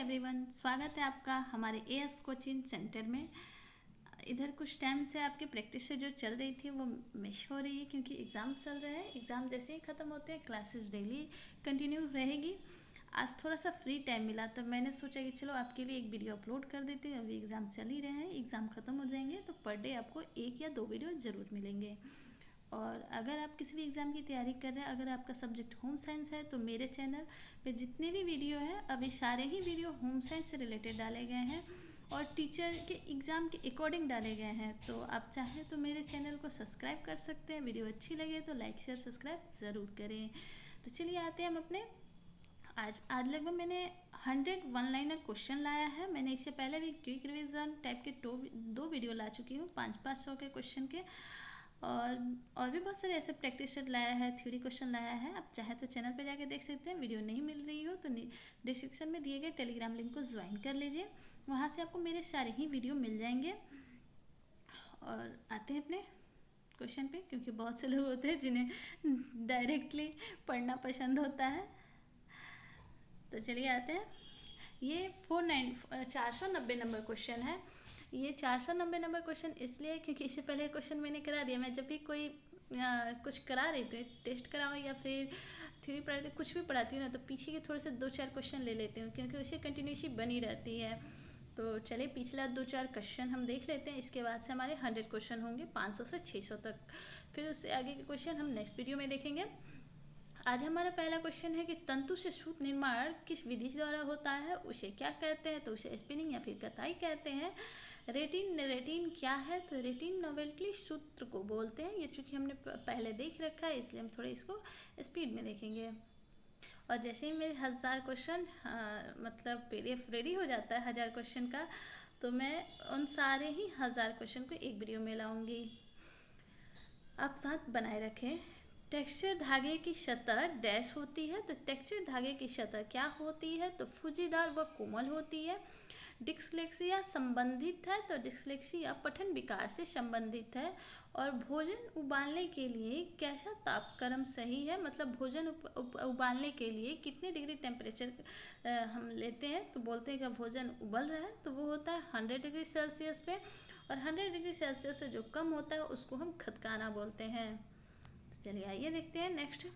Everyone, स्वागत है आपका हमारे एएस कोचिंग सेंटर में। इधर कुछ टाइम से आपकी प्रैक्टिस से जो चल रही थी वो मिस हो रही है क्योंकि एग्ज़ाम चल रहे हैं। एग्ज़ाम जैसे ही ख़त्म होते हैं क्लासेस डेली कंटिन्यू रहेगी। आज थोड़ा सा फ्री टाइम मिला तो मैंने सोचा कि चलो आपके लिए एक वीडियो अपलोड कर देती हूँ। अभी एग्ज़ाम चल ही रहे हैं, एग्ज़ाम ख़त्म हो जाएंगे तो पर डे आपको 1 या 2 वीडियो ज़रूर मिलेंगे। और अगर आप किसी भी एग्ज़ाम की तैयारी कर रहे हैं, अगर आपका सब्जेक्ट होम साइंस है तो मेरे चैनल पे जितने भी वीडियो हैं अभी सारे ही वीडियो होम साइंस से रिलेटेड डाले गए हैं और टीचर के एग्ज़ाम के अकॉर्डिंग डाले गए हैं। तो आप चाहें तो मेरे चैनल को सब्सक्राइब कर सकते हैं। वीडियो अच्छी लगे तो लाइक शेयर सब्सक्राइब ज़रूर करें। तो चलिए आते हैं हम अपने आज लगभग मैंने 100 वन लाइनर क्वेश्चन लाया है। मैंने इससे पहले भी क्विक रिवीजन टाइप के दो वीडियो ला चुकी हूँ 500 के क्वेश्चन के। और भी बहुत सारे ऐसे प्रैक्टिस सेट लाया है, थ्योरी क्वेश्चन लाया है। आप चाहे तो चैनल पे जाके देख सकते हैं। वीडियो नहीं मिल रही हो तो डिस्क्रिप्शन में दिए गए टेलीग्राम लिंक को ज्वाइन कर लीजिए, वहाँ से आपको मेरे सारे ही वीडियो मिल जाएंगे। और आते हैं अपने क्वेश्चन पे, क्योंकि बहुत से लोग होते हैं जिन्हें डायरेक्टली पढ़ना पसंद होता है। तो चलिए आते हैं। ये 490 नंबर क्वेश्चन है। ये 490 नंबर क्वेश्चन इसलिए क्योंकि इससे पहले क्वेश्चन मैंने करा दिया। मैं जब भी कोई कुछ करा रही थी, टेस्ट कराओ या फिर थ्योरी पढ़ाती, कुछ भी पढ़ाती हूँ ना, तो पीछे के थोड़े से 2-4 क्वेश्चन ले लेती हूँ क्योंकि उससे कंटिन्यूसी बनी रहती है। तो चलिए पिछला 2-4 क्वेश्चन हम देख लेते हैं। इसके बाद से हमारे 100 क्वेश्चन होंगे 500 से 600 तक। फिर उससे आगे के क्वेश्चन हम नेक्स्ट वीडियो में देखेंगे। आज हमारा पहला क्वेश्चन है कि तंतु से सूत निर्माण किस विधि द्वारा होता है, उसे क्या कहते हैं? तो उसे स्पिनिंग या फिर कताई कहते हैं। रेटिन क्या है? तो रेटिन नोवेल्टी सूत्र को बोलते हैं। ये चूँकि हमने पहले देख रखा है इसलिए हम थोड़े इसको स्पीड में देखेंगे। और जैसे ही मेरे 1000 क्वेश्चन मतलब PDF रेडी हो जाता है 1000 क्वेश्चन का, तो मैं उन सारे ही 1000 क्वेश्चन को एक वीडियो में लाऊंगी। आप साथ बनाए रखें। टेक्सचर धागे की सतह डैश होती है। तो टेक्सचर धागे की सतह क्या होती है? तो फुजीदार व कोमल होती है। डिस्लेक्सिया संबंधित है। तो डिस्लेक्सिया पठन विकार से संबंधित है। और भोजन उबालने के लिए कैसा तापक्रम सही है? मतलब भोजन उबालने के लिए कितने डिग्री टेम्परेचर हम लेते हैं? तो बोलते हैं कि भोजन उबल रहा है तो वो होता है 100 डिग्री सेल्सियस पे, और 100 डिग्री सेल्सियस से जो कम होता है उसको हम खदकाना बोलते हैं। तो चलिए आइए देखते हैं नेक्स्ट।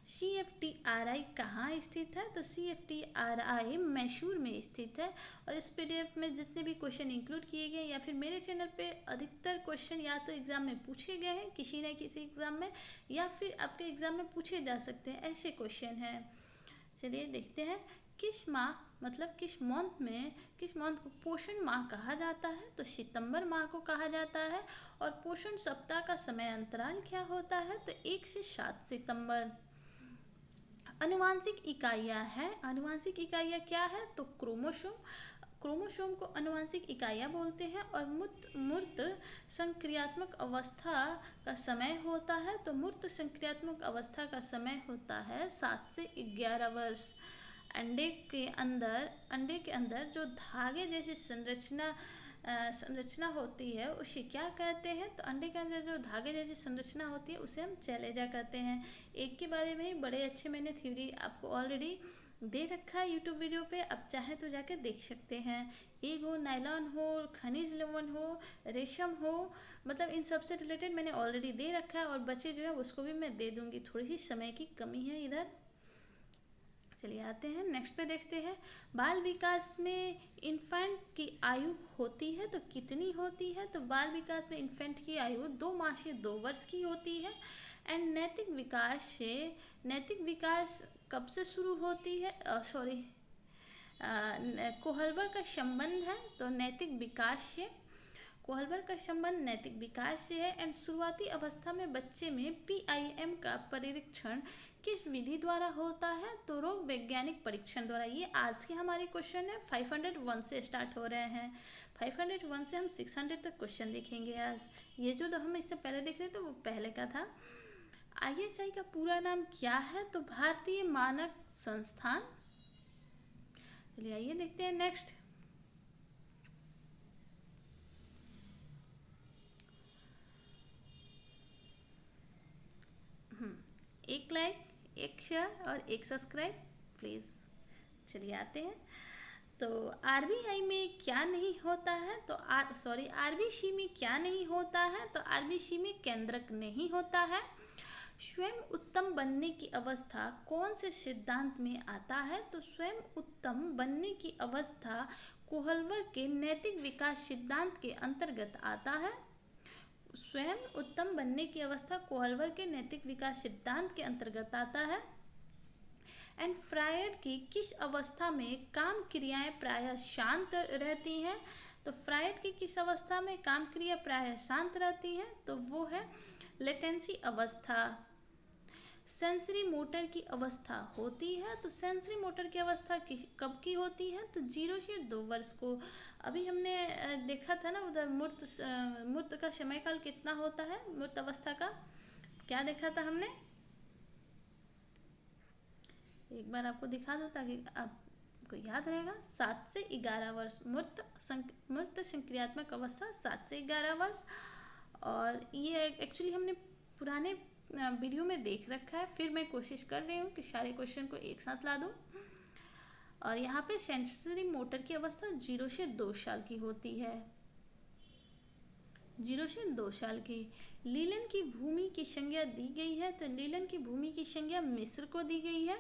CFTRI कहाँ स्थित है? तो CFTRI मैसूर में स्थित है। और इस PDF में जितने भी क्वेश्चन इंक्लूड किए गए या फिर मेरे चैनल पे अधिकतर क्वेश्चन या तो एग्ज़ाम में पूछे गए हैं किसी न किसी एग्ज़ाम में, या फिर आपके एग्ज़ाम में पूछे जा सकते हैं, ऐसे क्वेश्चन हैं। चलिए देखते हैं। किस माह मतलब किस मंथ को पोषण माह कहा जाता है? तो सितंबर माह को कहा जाता है। और पोषण सप्ताह का समय अंतराल क्या होता है? तो 1 से 7 सितंबर। अनुवांशिक इकाइयाँ हैं। अनुवांशिक इकाइयाँ क्या है? तो क्रोमोसोम को अनुवांशिक इकाइयाँ बोलते हैं। और मूर्त संक्रियात्मक अवस्था का समय होता है। तो मूर्त संक्रियात्मक अवस्था का समय होता है 7 से 11 वर्ष। अंडे के अंदर जो धागे जैसी संरचना होती है उसे क्या कहते हैं? तो अंडे के अंदर जो धागे जैसी संरचना होती है उसे हम शैलेजा कहते हैं। एक के बारे में ही बड़े अच्छे मैंने थ्योरी आपको ऑलरेडी दे रखा है यूट्यूब वीडियो पे, आप चाहें तो जाके देख सकते हैं। एग हो, नायलॉन हो, खनिज लवण हो, रेशम हो, मतलब इन सब से रिलेटेड मैंने ऑलरेडी दे रखा है। और बचे जो है उसको भी मैं दे दूँगी, थोड़ी सी समय की कमी है इधर। चलिए आते हैं नेक्स्ट पे देखते हैं। बाल विकास में इन्फेंट की आयु होती है तो कितनी होती है? तो बाल विकास में इन्फेंट की आयु 2 माह से 2 वर्ष की होती है। एंड नैतिक विकास कब से शुरू होती है? कोहलवर का संबंध है तो कोहलवर का संबंध नैतिक विकास से है। एंड शुरुआती अवस्था में बच्चे में PIM का परीक्षण किस विधि द्वारा होता है? तो रोग वैज्ञानिक परीक्षण द्वारा। ये आज के हमारे क्वेश्चन है 501 से स्टार्ट हो रहे हैं। 501 से हम 600 तक क्वेश्चन देखेंगे आज। ये जो हम इससे पहले देख रहे थे वो पहले का था। ISI का पूरा नाम क्या है? तो भारतीय मानक संस्थान। चलिए आइए देखते हैं नेक्स्ट। एक लाइक, एक शेयर और एक सब्सक्राइब प्लीज़। चलिए आते हैं। तो आरबीआई में क्या नहीं होता है, तो आरबीसी में क्या नहीं होता है, तो आरबीसी में केंद्रक नहीं होता है। स्वयं उत्तम बनने की अवस्था कौन से सिद्धांत में आता है, तो स्वयं उत्तम बनने की अवस्था कोहलवर के नैतिक विकास सिद्धांत के अंतर्गत आता है। स्वयं उत्तम बनने की अवस्था कोहलवर के नैतिक विकास सिद्धांत के अंतर्गत आता है। एंड फ्रायड की किस अवस्था में काम क्रियाएं प्रायः शांत रहती हैं, तो फ्रायड की किस अवस्था में काम क्रिया प्रायः शांत रहती है, तो वो है लेटेंसी अवस्था। सेंसरी मोटर की अवस्था होती है, तो सेंसरी मोटर की अवस्था कब की होती है, तो 0 से 2 वर्ष को। अभी हमने देखा था ना उधर मूर्त का समय काल कितना होता है, मूर्त अवस्था का क्या देखा था हमने, एक बार आपको दिखा दो ताकि आपको याद रहेगा। 7 से 11 वर्ष मूर्त संक्रियात्मक अवस्था 7 से 11 वर्ष। और ये एक्चुअली हमने पुराने वीडियो में देख रखा है, फिर मैं कोशिश कर रही हूँ कि सारे क्वेश्चन को एक साथ ला दूँ। और यहाँ पे सेंसरी मोटर की अवस्था 0 से 2 साल की होती है, 0 से 2 साल की। लीलन की भूमि की संज्ञा दी गई है, तो लीलन की भूमि की संज्ञा मिस्र को दी गई है।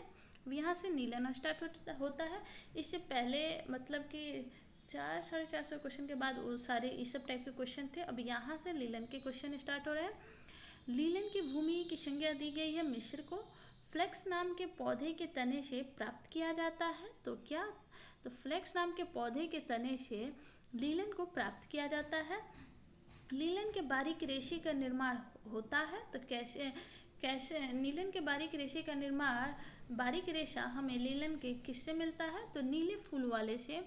यहाँ से नीलन स्टार्ट होता है। इससे पहले मतलब कि 400-450 क्वेश्चन के बाद वो सारे इस सब टाइप के क्वेश्चन थे। अब यहाँ से लीलन के क्वेश्चन स्टार्ट हो रहे हैं। लीलन की भूमि की संज्ञा दी गई है मिस्र को। फ्लेक्स नाम के पौधे के तने से प्राप्त किया जाता है, तो क्या, तो फ्लेक्स नाम के पौधे के तने से लीलन को प्राप्त किया जाता है। लीलन के बारीक रेशे का निर्माण होता है, तो कैसे नीलन के बारीक रेशे का निर्माण, बारीक रेशा हमें लीलन के किससे मिलता है, तो नीले फूल वाले से,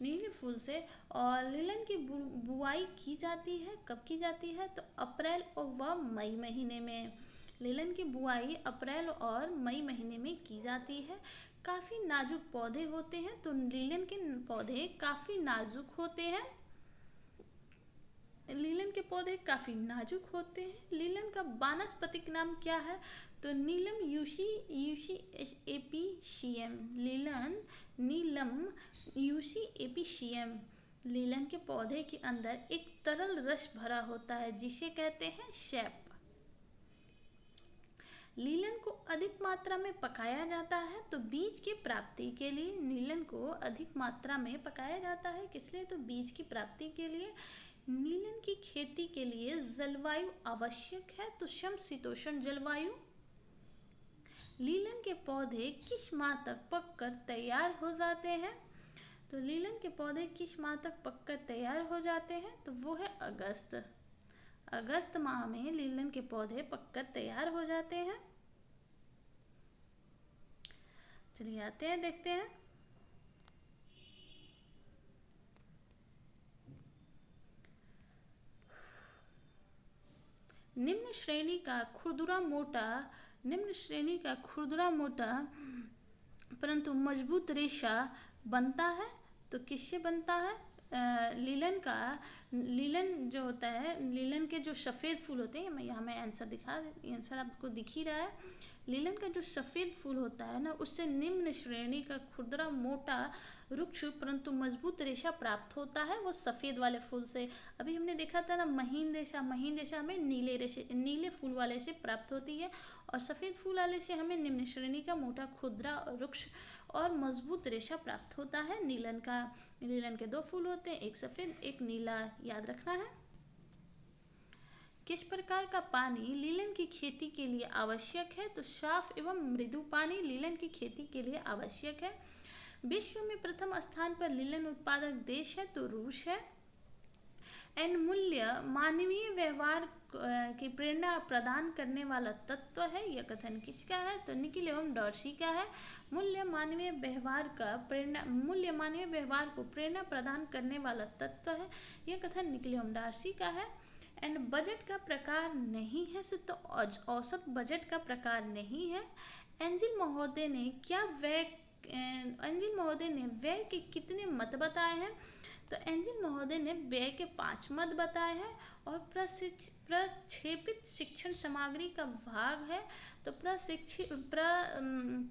नीले फूल से। और लीलन की बुआई की जाती है, कब की जाती है, तो अप्रैल व मई महीने में। लीलन की बुआई अप्रैल और मई महीने में की जाती है। काफ़ी नाजुक पौधे होते हैं, तो लीलन के पौधे काफ़ी नाजुक होते हैं, लीलन के पौधे काफ़ी नाजुक होते हैं। लीलन का वानस्पतिक नाम क्या है, तो नीलम यूसी एपीशियम, नीलम यूसी एपीशियम। लीलन के पौधे के अंदर एक तरल रस भरा होता है जिसे कहते हैं सैप। लीलन को अधिक मात्रा में पकाया जाता है, तो बीज की प्राप्ति के लिए नीलन को अधिक मात्रा में पकाया जाता है, किस लिए, तो बीज की प्राप्ति के लिए। नीलन की खेती के लिए जलवायु आवश्यक है, तो समशीतोष्ण जलवायु। लीलन के पौधे किस माह तक पककर तैयार हो जाते हैं, तो लीलन के पौधे किस माह तक पककर तैयार हो जाते हैं, तो वो है अगस्त। अगस्त माह में लीलन के पौधे पककर तैयार हो जाते हैं। चलिए आते हैं, देखते हैं। निम्न श्रेणी का खुरदुरा मोटा परंतु मजबूत रेशा बनता है, तो किससे बनता है, लीलन जो होता है, लीलन के जो सफ़ेद फूल होते हैं, मैं आंसर आपको दिख ही रहा है। लीलन का जो सफ़ेद फूल होता है ना, उससे निम्न श्रेणी का खुरदरा मोटा रुक्ष परंतु मजबूत रेशा प्राप्त होता है, वो सफ़ेद वाले फूल से। अभी हमने देखा था ना महीन रेशा हमें नीले फूल वाले से प्राप्त होती है, और सफ़ेद फूल वाले से हमें निम्न श्रेणी का मोटा खुरदरा रुक्ष और मजबूत रेशा प्राप्त होता है। नीलन के 2 फूल होते हैं, एक सफ़ेद एक नीला, याद रखना है। किस प्रकार का पानी लीलन की खेती के लिए आवश्यक है, तो साफ एवं मृदु पानी लीलन की खेती के लिए आवश्यक है। विश्व में प्रथम स्थान पर लीलन उत्पादक देश है, तो रूस है। एंड मूल्य मानवीय व्यवहार की प्रेरणा प्रदान करने वाला तत्व है, यह कथन किसका है, तो निकिल एवं डॉर्सी का है। मूल्य मानवीय व्यवहार को प्रेरणा प्रदान करने वाला तत्व है, यह कथन निकिल एवं डॉर्सी का है। एंड बजट का प्रकार नहीं है, तो औसत बजट का प्रकार नहीं है। एंजिल महोदय ने व्यय के कितने मत बताए हैं, तो एंजिल महोदय ने व्यय के 5 मत बताए हैं। और प्रक्षेपित शिक्षण सामग्री का भाग है, तो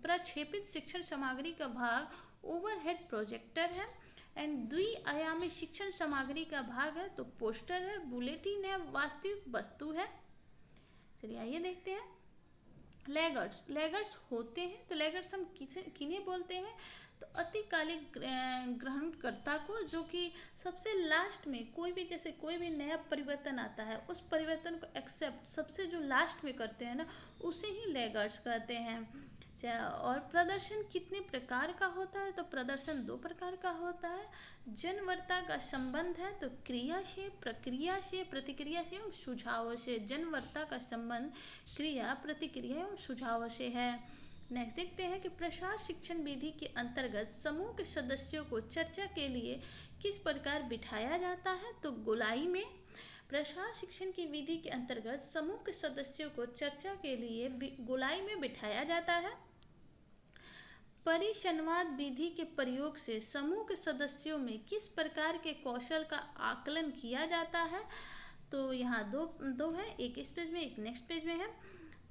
प्रक्षेपित शिक्षण सामग्री का भाग ओवरहेड प्रोजेक्टर है एंड द्विआयामी शिक्षण सामग्री का भाग है तो पोस्टर है, बुलेटिन है, वास्तविक वस्तु है। चलिए आइए देखते हैं। लैगर्ड्स होते हैं तो लैगर्ड्स हम किन्हें बोलते हैं तो अतिकालिक ग्रहणकर्ता को, जो कि सबसे लास्ट में कोई भी नया परिवर्तन आता है उस परिवर्तन को एक्सेप्ट सबसे जो लास्ट में करते हैं ना, उसे ही लैगर्ड्स कहते हैं। और प्रदर्शन कितने प्रकार का होता है तो प्रदर्शन 2 प्रकार का होता है। जनवरता का संबंध है तो क्रिया से, प्रक्रिया से, प्रतिक्रिया से एवं सुझावों से। जनवरता का संबंध क्रिया, प्रतिक्रिया एवं सुझावों से है। नेक्स्ट देखते हैं कि प्रसार शिक्षण विधि के अंतर्गत समूह के सदस्यों को चर्चा के लिए किस प्रकार बिठाया जाता है तो गोलाई में। प्रसार शिक्षण की विधि के अंतर्गत समूह के सदस्यों को चर्चा के लिए गोलाई में बिठाया जाता है। परिसंवाद विधि के प्रयोग से समूह के सदस्यों में किस प्रकार के कौशल का आकलन किया जाता है तो यहाँ दो है, एक इस पेज में एक नेक्स्ट पेज में है।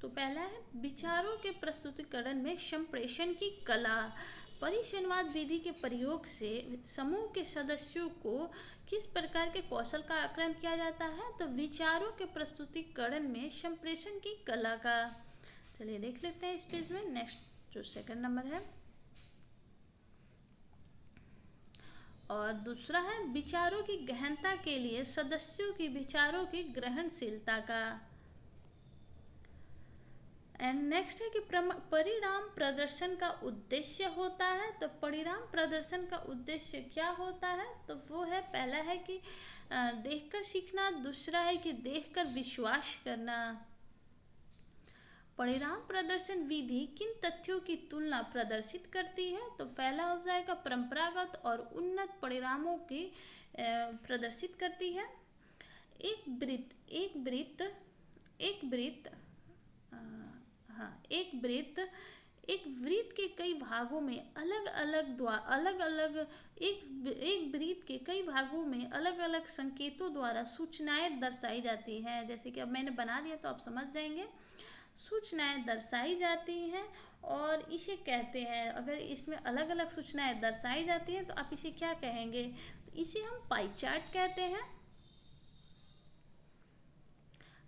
तो पहला है विचारों के प्रस्तुतिकरण में संप्रेषण की कला। परिसंवाद विधि के प्रयोग से समूह के सदस्यों को किस प्रकार के कौशल का आकलन किया जाता है तो विचारों के प्रस्तुतिकरण में संप्रेषण की कला का। चलिए देख लेते हैं इस पेज में नेक्स्ट जो सेकंड नंबर है। और दूसरा है विचारों की गहनता के लिए सदस्यों की विचारों की ग्रहणशीलता का। एंड नेक्स्ट है कि परिणाम प्रदर्शन का उद्देश्य होता है तो परिणाम प्रदर्शन का उद्देश्य क्या होता है तो वो है, पहला है कि देखकर सीखना, दूसरा है कि देखकर विश्वास करना। परिणाम प्रदर्शन विधि किन तथ्यों की तुलना प्रदर्शित करती है तो पहला हो जाएगा परंपरागत और उन्नत परिणामों की प्रदर्शित करती है। एक वृत्त के कई भागों में एक वृत्त के कई भागों में अलग अलग संकेतों द्वारा सूचनाएं दर्शाई जाती हैं। जैसे कि अब मैंने बना दिया तो आप समझ जाएंगे। सूचनाएं दर्शाई जाती हैं और इसे कहते हैं, अगर इसमें अलग अलग सूचनाएं दर्शाई जाती हैं तो आप इसे क्या कहेंगे तो इसे हम पाई चार्ट कहते हैं।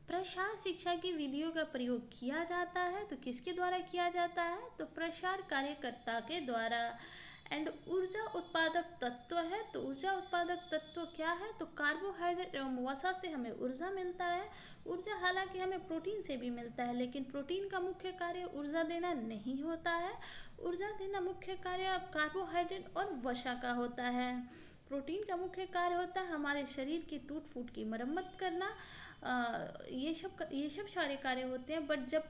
प्रसार शिक्षा की विधियों का प्रयोग किया जाता है तो किसके द्वारा किया जाता है तो प्रसार कार्यकर्ता के द्वारा। एंड ऊर्जा उत्पादक तत्व है तो ऊर्जा उत्पादक तत्व क्या है तो कार्बोहाइड्रेट एवं वसा से हमें ऊर्जा मिलता है। ऊर्जा हालांकि हमें प्रोटीन से भी मिलता है, लेकिन प्रोटीन का मुख्य कार्य ऊर्जा देना नहीं होता है। ऊर्जा देना मुख्य कार्य कार्बोहाइड्रेट और वसा का होता है। प्रोटीन का मुख्य कार्य होता है हमारे शरीर की टूट फूट की मरम्मत करना। ये सब सारे कार्य होते हैं। बट जब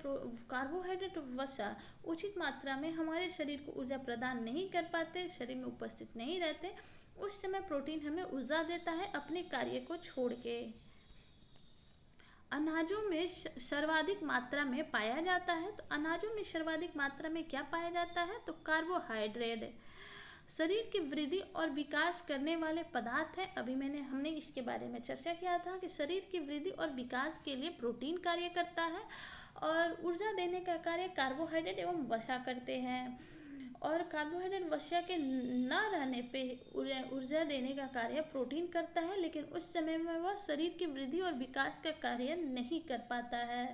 कार्बोहाइड्रेट और वसा उचित मात्रा में हमारे शरीर को ऊर्जा प्रदान नहीं कर पाते, शरीर में उपस्थित नहीं रहते, उस समय प्रोटीन हमें ऊर्जा देता है अपने कार्य को छोड़ के। अनाजों में सर्वाधिक मात्रा में पाया जाता है तो अनाजों में सर्वाधिक मात्रा में क्या पाया जाता है तो कार्बोहाइड्रेट। शरीर की वृद्धि और विकास करने वाले पदार्थ है। अभी हमने इसके बारे में चर्चा किया था कि शरीर की वृद्धि और विकास के लिए प्रोटीन कार्य करता है और ऊर्जा देने का कार्य कार्बोहाइड्रेट एवं वसा करते हैं। और कार्बोहाइड्रेट वसा के न रहने पे ऊर्जा देने का कार्य प्रोटीन करता है, लेकिन उस समय में वह शरीर की वृद्धि और विकास का कार्य नहीं कर पाता है।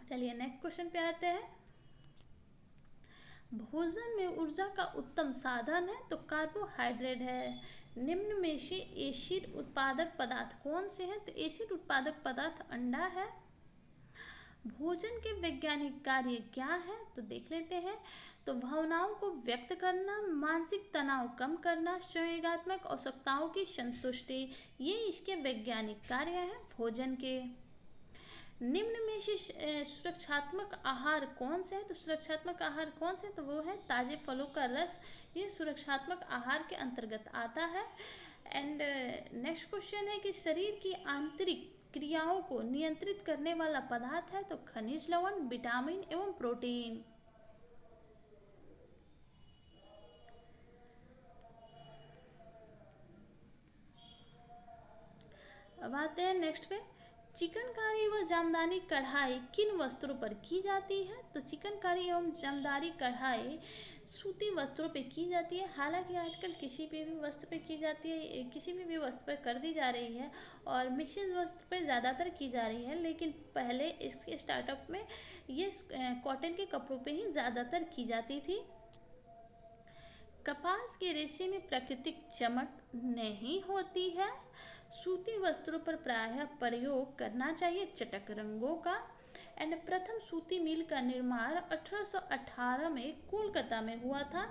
चलिए नेक्स्ट क्वेश्चन पे आते हैं। भोजन में ऊर्जा का उत्तम साधन है तो कार्बोहाइड्रेट है। निम्न में से एसिड उत्पादक पदार्थ कौन से हैं तो एसिड उत्पादक पदार्थ अंडा है। भोजन के वैज्ञानिक कार्य क्या है तो देख लेते हैं। तो भावनाओं को व्यक्त करना, मानसिक तनाव कम करना, संवेगात्मक आवश्यकताओं की संतुष्टि, ये इसके वैज्ञानिक कार्य हैं भोजन के। निम्न में से सुरक्षात्मक आहार कौन से है तो सुरक्षात्मक आहार कौन से तो वो है ताजे फलों का रस, ये सुरक्षात्मक आहार के अंतर्गत आता है। एंड नेक्स्ट क्वेश्चन है कि शरीर की आंतरिक क्रियाओं को नियंत्रित करने वाला पदार्थ है तो खनिज लवण, विटामिन एवं प्रोटीन। अब आते हैं नेक्स्ट पे चिकनकारी व जामदानी कढ़ाई किन वस्त्रों पर की जाती है? तो चिकनकारी एवं जामदानी कढ़ाई सूती वस्त्रों पे की जाती है। हालांकि आजकल किसी भी वस्त्र पे की जाती है, किसी भी वस्त्र पर कर दी जा रही है और मिक्सिंग वस्त्र पर ज़्यादातर की जा रही है, लेकिन पहले इसके स्टार्टअप में ये कॉटन के कपड़ों पे ही ज़्यादातर की जाती थी। कपास के रेशे में प्राकृतिक चमक नहीं होती है। सूती वस्त्रों पर प्रायः प्रयोग करना चाहिए चटक रंगों का। एंड प्रथम सूती मिल का निर्माण 1818 में कोलकाता में हुआ था।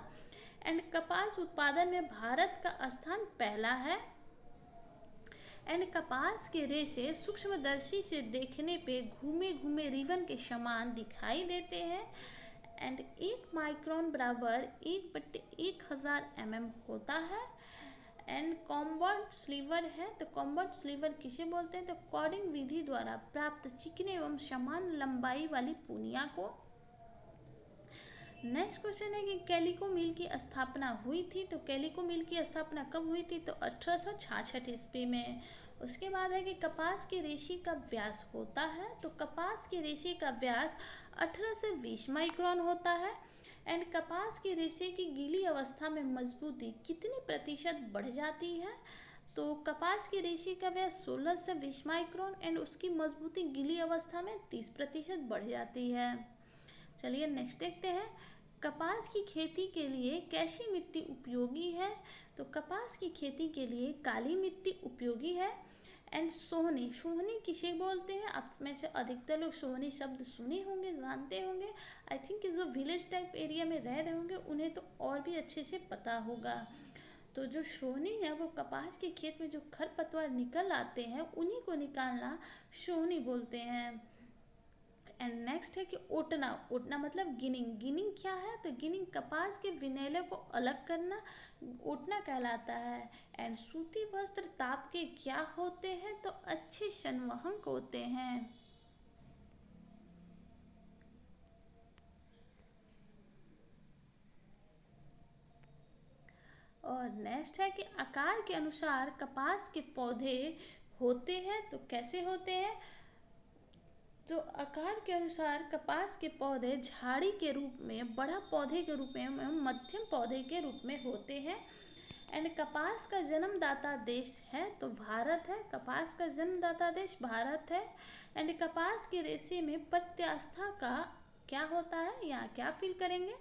एंड कपास उत्पादन में भारत का स्थान पहला है। एंड कपास के रेशे सूक्ष्मदर्शी से देखने पे घूमे घूमे रिबन के समान दिखाई देते हैं। एंड 1 माइक्रोन बराबर 1/1000 mm होता है। एंड कॉम्बर्ट स्लीवर है, तो कॉम्बर्ट स्लीवर किसे बोलते हैं? तो कॉर्डिंग विधि द्वारा प्राप्त चिकने एवं समान लंबाई वाली पूनिया को। नेक्स्ट क्वेश्चन है कि कैलिको मिल की स्थापना हुई थी। तो कैलिको मिल की स्थापना कब हुई थी? तो 1866 ईस्वी में। उसके बाद है कि कपास के रेशे का व्यास होता है। तो कपास के रेशे का व्यास 18 से 20 माइक्रोन होता है। एंड कपास के रेशे की गीली अवस्था में मजबूती कितनी प्रतिशत बढ़ जाती है? तो कपास के रेशे का व्यास 16 से 20 माइक्रोन एंड उसकी मजबूती गीली अवस्था में 30% बढ़ जाती है। चलिए नेक्स्ट देखते हैं। कपास की खेती के लिए कैसी मिट्टी उपयोगी है? तो कपास की खेती के लिए काली मिट्टी उपयोगी है। एंड सोहनी, सोहनी किसे बोलते हैं? आप में से अधिकतर लोग सोहनी शब्द सुने होंगे, जानते होंगे। आई थिंक जो विलेज टाइप एरिया में रह रहे होंगे उन्हें तो और भी अच्छे से पता होगा। तो जो सोहनी है वो कपास के खेत में जो खरपतवार निकल आते हैं उन्हीं को निकालना सोहनी बोलते हैं। एंड नेक्स्ट है कि ओटना, ओटना मतलब गिनिंग, गिनिंग क्या है? तो गिनिंग कपास के विनैले को अलग करना ओटना कहलाता है। एंड सूती वस्त्र ताप के क्या होते हैं? तो अच्छे संवहक होते हैं। और नेक्स्ट है कि आकार के अनुसार कपास के पौधे होते हैं। तो कैसे होते हैं? तो आकार के अनुसार कपास के पौधे झाड़ी के रूप में, बड़ा पौधे के रूप में, मध्यम पौधे के रूप में होते हैं। एंड कपास का जन्मदाता देश है तो भारत है। कपास का जन्मदाता देश भारत है। एंड कपास के रेशे में प्रत्यास्था का क्या होता है? यहाँ क्या फील करेंगे?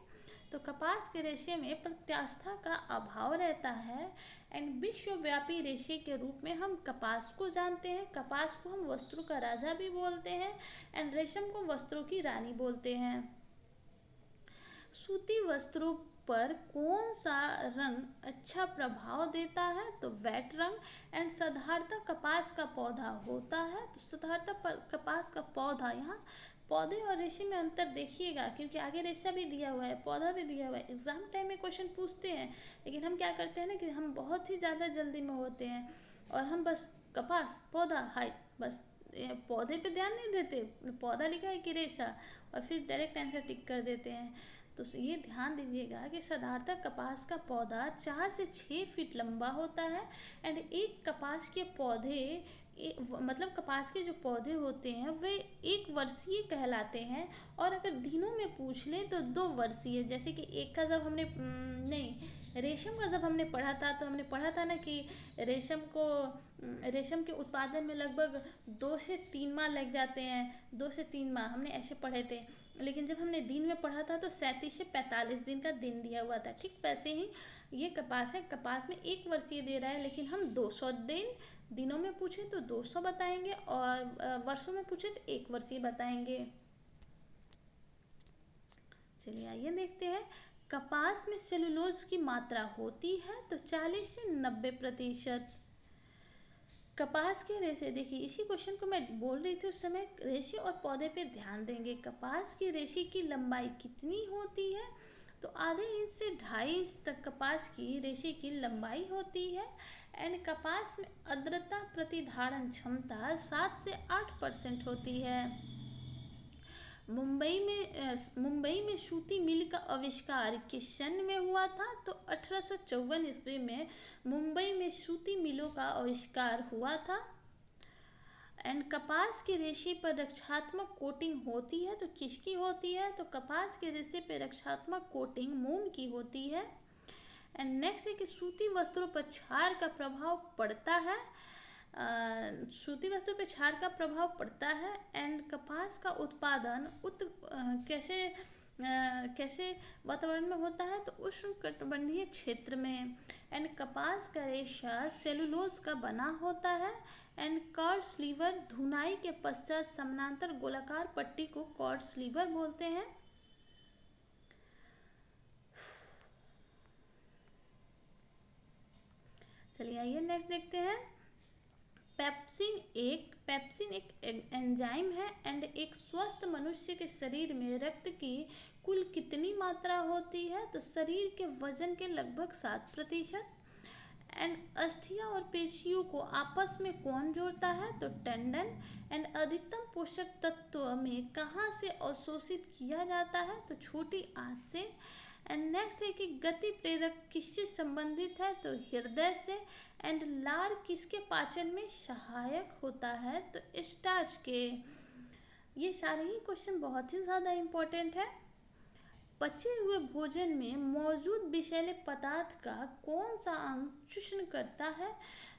तो कपास के रेशे में प्रत्यास्था का अभाव रहता है। एंड विश्वव्यापी रेशे के रूप में हम कपास को जानते हैं। कपास को हम वस्त्रों का राजा भी बोलते हैं एंड रेशम को वस्त्रों की रानी बोलते हैं। सूती वस्त्रों पर कौन सा रंग अच्छा प्रभाव देता है? तो वेट रंग। एंड साधारणतः कपास का पौधा होता है। तो साधारणतः कपास का पौधा, यहाँ पौधे और रेशे में अंतर देखिएगा क्योंकि आगे रेशा भी दिया हुआ है, पौधा भी दिया हुआ है। एग्जाम टाइम में क्वेश्चन पूछते हैं, लेकिन हम क्या करते हैं ना कि हम बहुत ही ज़्यादा जल्दी में होते हैं और हम बस कपास, पौधा, हाइट, बस पौधे पे ध्यान नहीं देते। पौधा लिखा है कि रेशा, और फिर डायरेक्ट आंसर टिक कर देते हैं। तो ये ध्यान दीजिएगा कि साधारणतः कपास का पौधा 4 से 6 फीट लंबा होता है। एंड एक कपास के पौधे मतलब कपास के जो पौधे होते हैं वे 1 वर्षीय कहलाते हैं। और अगर दिनों में पूछ लें तो 2 वर्षीय। जैसे कि एक का जब हमने नहीं, रेशम का जब हमने पढ़ा था तो हमने पढ़ा था ना कि रेशम के उत्पादन में लगभग 2 से 3 माह लग जाते हैं। 2 से 3 माह हमने ऐसे पढ़े थे। लेकिन जब हमने दिन में पढ़ा था तो 37 से 45 दिन का दिन दिया हुआ था। ठीक वैसे ही ये कपास है। कपास में 1 वर्षीय दे रहा है, लेकिन हम 200 दिन, दिनों में पूछे तो 200 बताएंगे और वर्षों में पूछे तो 1 वर्षीय बताएंगे। चलिए आइए देखते हैं। कपास में सेलुलोज की मात्रा होती है तो 40 से 90%। कपास के रेशे, देखिए इसी क्वेश्चन को मैं बोल रही थी उस समय, रेशे और पौधे पे ध्यान देंगे। कपास के रेशे की लंबाई कितनी होती है? तो आधे इंच से 2.5 इंच तक कपास की रेशे की लंबाई होती है। एंड कपास में आर्द्रता प्रतिधारण क्षमता 7 से 8% होती है। मुंबई में सूती मिल का आविष्कार किस सन में हुआ था? तो 1854 ईस्वी में मुंबई में सूती मिलों का आविष्कार हुआ था। एंड कपास की रेशे पर रक्षात्मक कोटिंग होती है तो किसकी होती है? तो कपास के रेशे पर रक्षात्मक कोटिंग मोम की होती है। एंड नेक्स्ट है कि सूती वस्त्रों पर क्षार का प्रभाव पड़ता है। सूती वस्त्रों पर क्षार का प्रभाव पड़ता है। एंड कपास का उत्पादन कैसे वातावरण में होता है? तो उष्णकटिबंधीय क्षेत्र में। एंड कपास का रेशा सेलुलोज का बना होता है। एंड कॉर्ड स्लीवर धुनाई के पश्चात समानांतर गोलाकार पट्टी को कॉर्ड स्लीवर बोलते हैं। चलिए आइए नेक्स्ट देखते हैं। पेप्सिन एक एंजाइम है। एंड एक स्वस्थ मनुष्य के शरीर में रक्त की कुल कितनी मात्रा होती है? तो शरीर के वजन के लगभग 7%। एंड अस्थियां और पेशियों को आपस में कौन जोड़ता है? तो टेंडन। एंड अधिकतम पोषक तत्व में कहाँ से अवशोषित किया जाता है? तो छोटी आंत से। एंड नेक्स्ट है कि गति प्रेरक किससे संबंधित है? तो हृदय से। एंड लार किसके पाचन में सहायक होता है? तो स्टार्च के। ये सारे ही क्वेश्चन बहुत ही ज़्यादा इम्पोर्टेंट है। पचे हुए भोजन में मौजूद विषैले पदार्थ का कौन सा अंग चूषण करता है?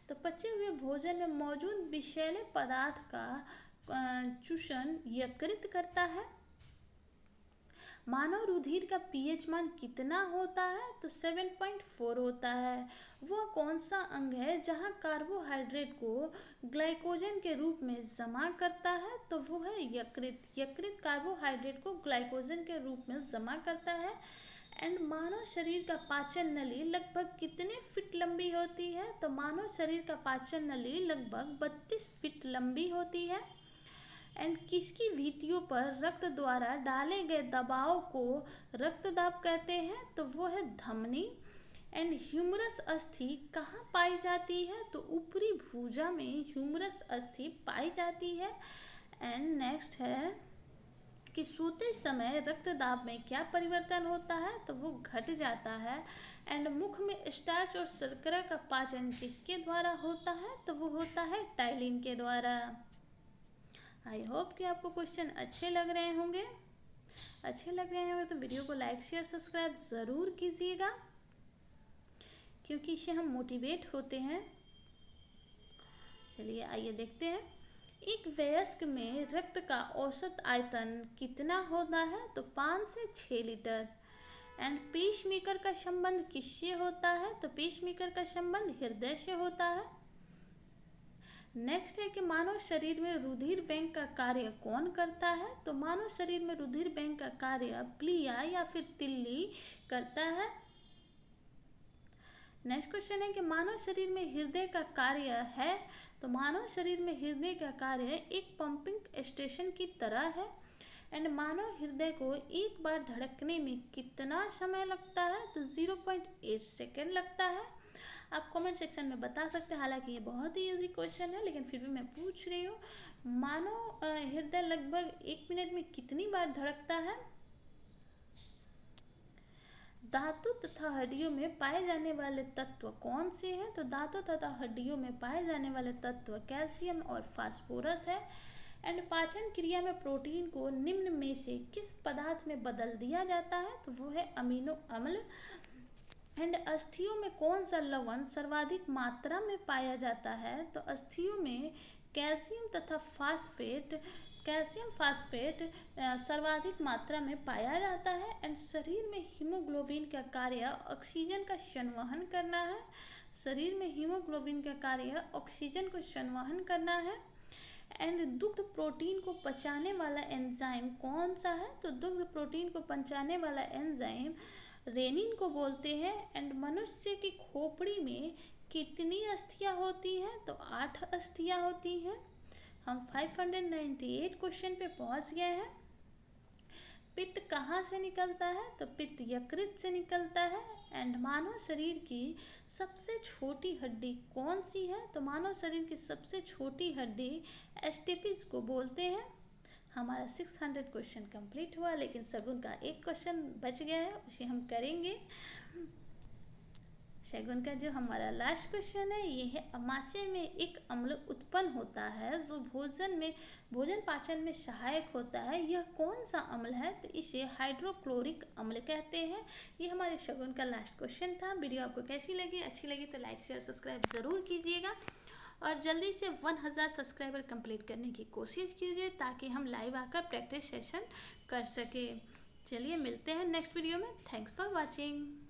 तो पचे हुए भोजन में मौजूद विषैले पदार्थ का चूषण यकृत करता है। मानव रुधिर का पीएच मान कितना होता है? तो 7.4 होता है। वह कौन सा अंग है जहां कार्बोहाइड्रेट को ग्लाइकोजन के रूप में जमा करता है? तो वो है यकृत। यकृत कार्बोहाइड्रेट को ग्लाइकोजन के रूप में जमा करता है। एंड मानव शरीर का पाचन नली लगभग कितने फीट लंबी होती है? तो मानव शरीर का पाचन नली लगभग 32 फीट लंबी होती है। एंड किसकी भित्तियों पर रक्त द्वारा डाले गए दबाव को रक्तदाब कहते हैं? तो वो है धमनी। एंड ह्यूमरस अस्थि कहाँ पाई जाती है? तो ऊपरी भुजा में ह्यूमरस अस्थि पाई जाती है। एंड नेक्स्ट है कि सोते समय रक्तदाब में क्या परिवर्तन होता है? तो वो घट जाता है। एंड मुख में स्टार्च और शर्करा का पाचन किसके द्वारा होता है? तो वो होता है टाइलिन के द्वारा। आई होप कि आपको क्वेश्चन अच्छे लग रहे होंगे। तो वीडियो को लाइक शेयर सब्सक्राइब ज़रूर कीजिएगा, क्योंकि इससे हम मोटिवेट होते हैं। चलिए आइए देखते हैं। एक वयस्क में रक्त का औसत आयतन कितना होता है? तो 5 से 6 लीटर। एंड पेसमेकर का संबंध किससे होता है? तो पेसमेकर का संबंध हृदय से होता है। नेक्स्ट है कि मानव शरीर में रुधिर बैंक का कार्य कौन करता है? तो मानव शरीर में रुधिर बैंक का कार्य प्लिया या फिर तिल्ली करता है। नेक्स्ट क्वेश्चन है कि मानव शरीर में हृदय का कार्य है। तो मानव शरीर में हृदय का कार्य एक पंपिंग स्टेशन की तरह है। एंड मानव हृदय को एक बार धड़कने में कितना समय लगता है? तो 0.8 सेकेंड लगता है। आप कमेंट सेक्शन में बता सकते हैं। हालांकि ये बहुत ही इजी क्वेश्चन है, लेकिन फिर भी मैं पूछ रही हूँ। मानव हृदय लगभग 1 मिनट में कितनी बार धड़कता है? धातु तथा हड्डियों में पाए जाने वाले तत्व कौन से हैं? तो धातु तथा हड्डियों में पाए जाने वाले तत्व कैल्शियम और फास्फोरस है। एंड पाचन क्रिया में प्रोटीन को निम्न में से किस पदार्थ में बदल दिया जाता है? तो वो है अमीनो अम्ल। एंड अस्थियों में कौन सा लवण सर्वाधिक मात्रा में पाया जाता है? तो अस्थियों में कैल्शियम तथा कैल्शियम फास्फेट सर्वाधिक मात्रा में पाया जाता है। एंड शरीर में हीमोग्लोबिन का कार्य ऑक्सीजन का संवहन करना है। शरीर में हीमोग्लोबिन का कार्य ऑक्सीजन को संवहन करना है। एंड दुग्ध प्रोटीन को पचाने वाला एंजाइम कौन सा है? तो दुग्ध प्रोटीन को पचाने वाला एंजाइम रेनिन को बोलते हैं। एंड मनुष्य की खोपड़ी में कितनी अस्थियां होती हैं? तो 8 अस्थियां होती हैं। हम 598 क्वेश्चन पे पहुंच गए हैं। पित्त कहाँ से निकलता है? तो पित्त यकृत से निकलता है। एंड मानव शरीर की सबसे छोटी हड्डी कौन सी है? तो मानव शरीर की सबसे छोटी हड्डी एस्टेपिस को बोलते हैं। हमारा 600 क्वेश्चन कंप्लीट हुआ, लेकिन शगुन का एक क्वेश्चन बच गया है, उसे हम करेंगे। शगुन का जो हमारा लास्ट क्वेश्चन है ये है, अमाशय में एक अम्ल उत्पन्न होता है जो भोजन पाचन में सहायक होता है, यह कौन सा अम्ल है? तो इसे हाइड्रोक्लोरिक अम्ल कहते हैं। ये हमारे शगुन का लास्ट क्वेश्चन था। वीडियो आपको कैसी लगी? अच्छी लगी तो लाइक शेयर सब्सक्राइब ज़रूर कीजिएगा और जल्दी से 1000 सब्सक्राइबर कंप्लीट करने की कोशिश कीजिए ताकि हम लाइव आकर प्रैक्टिस सेशन कर सकें। चलिए मिलते हैं नेक्स्ट वीडियो में। Thanks for watching.